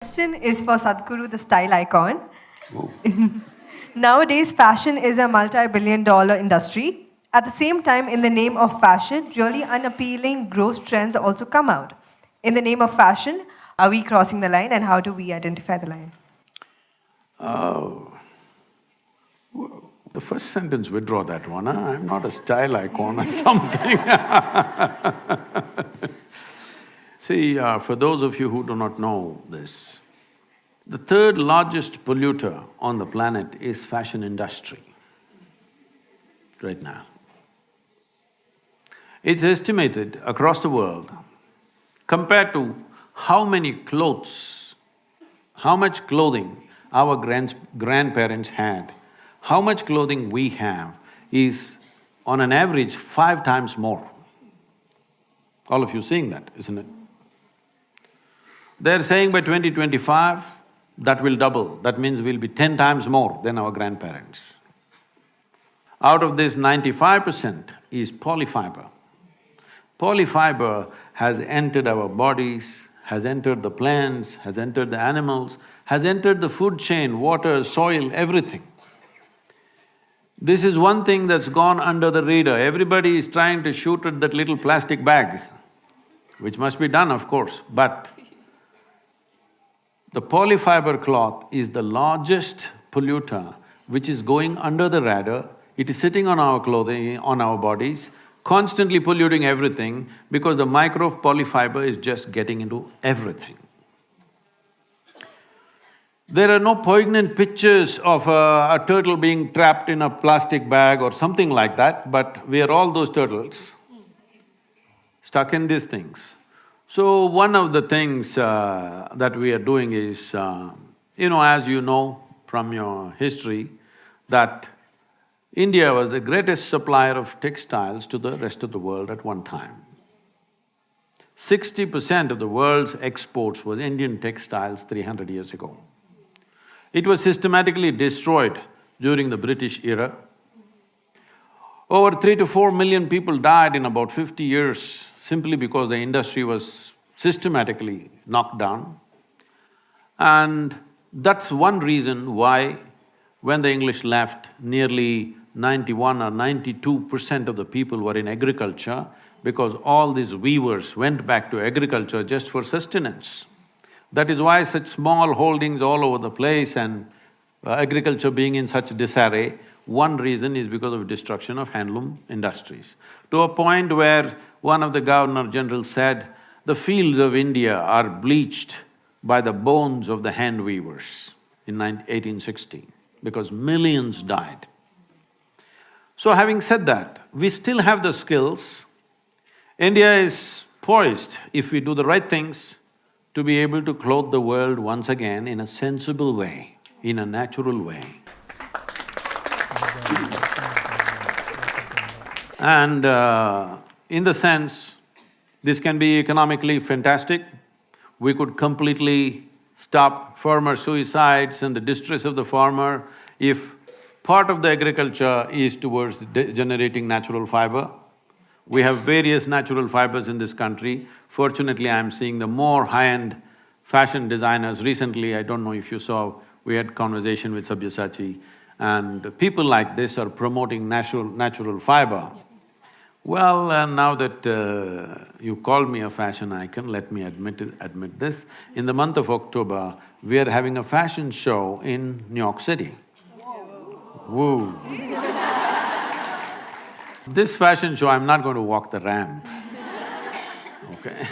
Question is for Sadhguru, the style icon. Oh. Nowadays, fashion is a multi-billion-dollar industry. At the same time, in the name of fashion, really unappealing gross trends also come out. In the name of fashion, are we crossing the line, and how do we identify the line? The first sentence, withdraw that one, huh? I'm not a style icon or something. See, for those of you who do not know this, the third largest polluter on the planet is fashion industry right now. It's estimated across the world, compared to how many clothes, how much clothing our grandparents had, how much clothing we have is on an average 5 times more. All of you seeing that, isn't it? They're saying by 2025, that will double, that means we'll be 10 times more than our grandparents. Out of this, 95% is polyfiber. Polyfiber has entered our bodies, has entered the plants, has entered the animals, has entered the food chain, water, soil, everything. This is one thing that's gone under the radar. Everybody is trying to shoot at that little plastic bag, which must be done, of course, but the polyfiber cloth is the largest polluter which is going under the radar. It is sitting on our clothing, on our bodies, constantly polluting everything because the micro polyfiber is just getting into everything. There are no poignant pictures of a turtle being trapped in a plastic bag or something like that, but we are all those turtles stuck in these things. So one of the things that we are doing is, as you know from your history, that India was the greatest supplier of textiles to the rest of the world at one time. 60% of the world's exports was Indian textiles 300 years ago. It was systematically destroyed during the British era. Over 3 to 4 million people died in about 50 years simply because the industry was systematically knocked down. And that's one reason why when the English left, nearly 91 or 92% of the people were in agriculture because all these weavers went back to agriculture just for sustenance. That is why such small holdings all over the place and agriculture being in such disarray, one reason is because of destruction of handloom industries. To a point where one of the governor-generals said, the fields of India are bleached by the bones of the hand weavers in 1860, because millions died. So having said that, we still have the skills. India is poised, if we do the right things, to be able to clothe the world once again in a sensible way, in a natural way. And in the sense, this can be economically fantastic. We could completely stop farmer suicides and the distress of the farmer if part of the agriculture is towards generating natural fiber. We have various natural fibers in this country. Fortunately, I'm seeing the more high-end fashion designers. Recently, I don't know if you saw, we had conversation with Sabyasachi, and people like this are promoting natural fiber. Well, now that you called me a fashion icon, let me admit this. In the month of October, we are having a fashion show in New York City. Woo! This fashion show, I'm not going to walk the ramp, okay?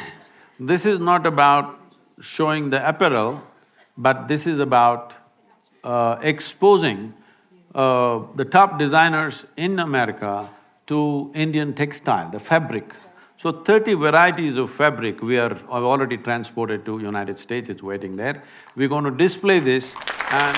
This is not about showing the apparel, but this is about exposing the top designers in America to Indian textile, the fabric. So 30 varieties of fabric I've already transported to United States, it's waiting there. We're going to display this and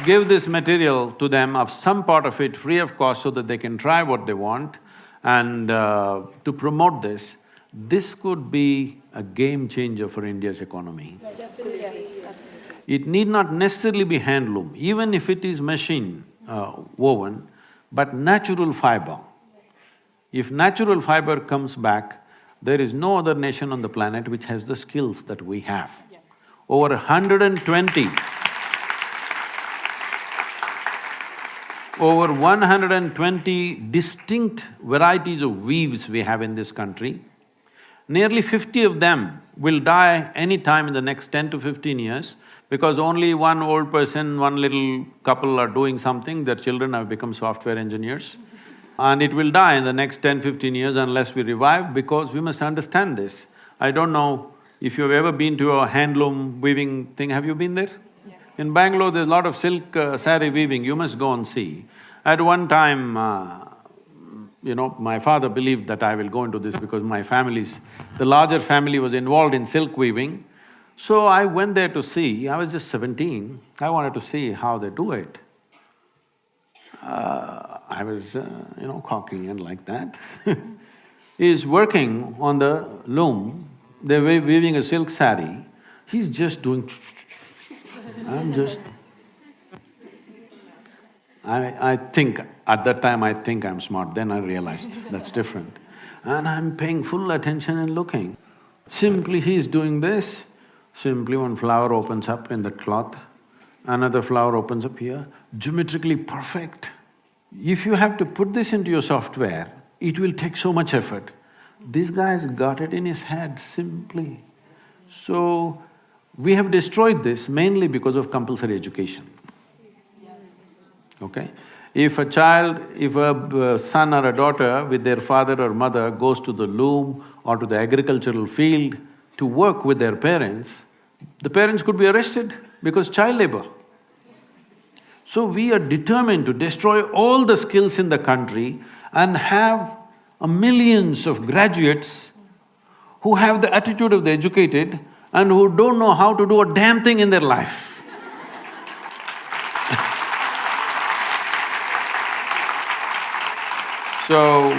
give this material to them, of some part of it free of cost so that they can try what they want and to promote this. This could be a game changer for India's economy. It need not necessarily be handloom, even if it is machine woven, but natural fiber. If natural fiber comes back, There is no other nation on the planet which has the skills that we have. Over 120, over 120 distinct varieties of weaves we have in this country. Nearly 50 of them will die any time in the next 10 to 15 years because only one old person, one little couple are doing something, their children have become software engineers. And it will die in the next 10-15 years unless we revive, because we must understand this. I don't know if you've ever been to a handloom weaving thing, have you been there? Yeah. In Bangalore, there's a lot of silk saree weaving, you must go and see. At one time, my father believed that I will go into this because the larger family was involved in silk weaving. So I went there to see, I was just 17, I wanted to see how they do it. I was, cocky and like that. He's working on the loom, they're weaving a silk saree, he's just doing I think, at that time I think I'm smart, then I realized that's different. And I'm paying full attention and looking. Simply he's doing this, simply one flower opens up in the cloth, another flower opens up here, geometrically perfect. If you have to put this into your software, it will take so much effort. This guy's got it in his head simply. So, we have destroyed this mainly because of compulsory education. Okay? If a son or a daughter with their father or mother goes to the loom or to the agricultural field to work with their parents, the parents could be arrested because child labor. So we are determined to destroy all the skills in the country and have millions of graduates who have the attitude of the educated and who don't know how to do a damn thing in their life. So,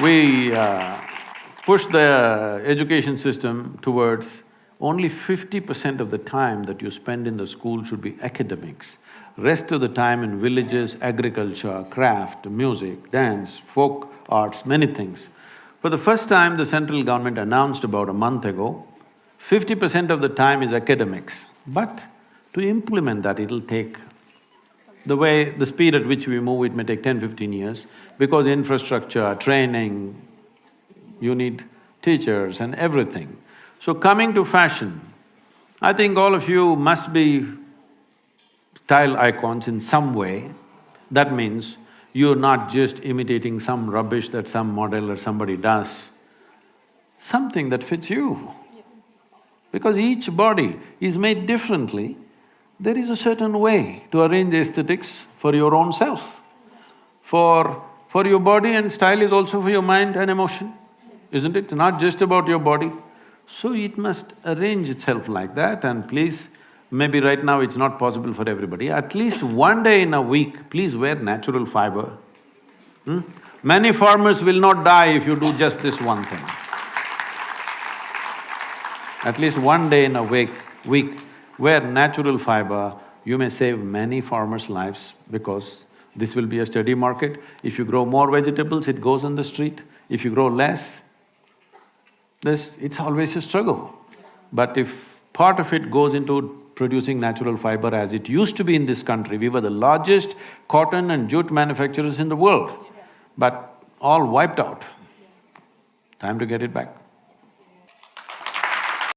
we push the education system towards only 50% of the time that you spend in the school should be academics. Rest of the time in villages, agriculture, craft, music, dance, folk arts, many things. For the first time, the central government announced about a month ago, 50% of the time is academics. But to implement that, it'll take… the speed at which we move, it may take 10-15 years, because infrastructure, training, you need teachers and everything. So coming to fashion, I think all of you must be style icons in some way. That means you're not just imitating some rubbish that some model or somebody does, something that fits you. Because each body is made differently, there is a certain way to arrange aesthetics for your own self. For your body, and style is also for your mind and emotion, isn't it? Not just about your body. So it must arrange itself like that, and please, maybe right now it's not possible for everybody, at least one day in a week, please wear natural fiber. Many farmers will not die if you do just this one thing. At least one day in a week, wear natural fiber, you may save many farmers' lives because this will be a steady market. If you grow more vegetables, it goes on the street. If you grow less, it's always a struggle. But if part of it goes into producing natural fiber as it used to be in this country, we were the largest cotton and jute manufacturers in the world, but all wiped out. Time to get it back.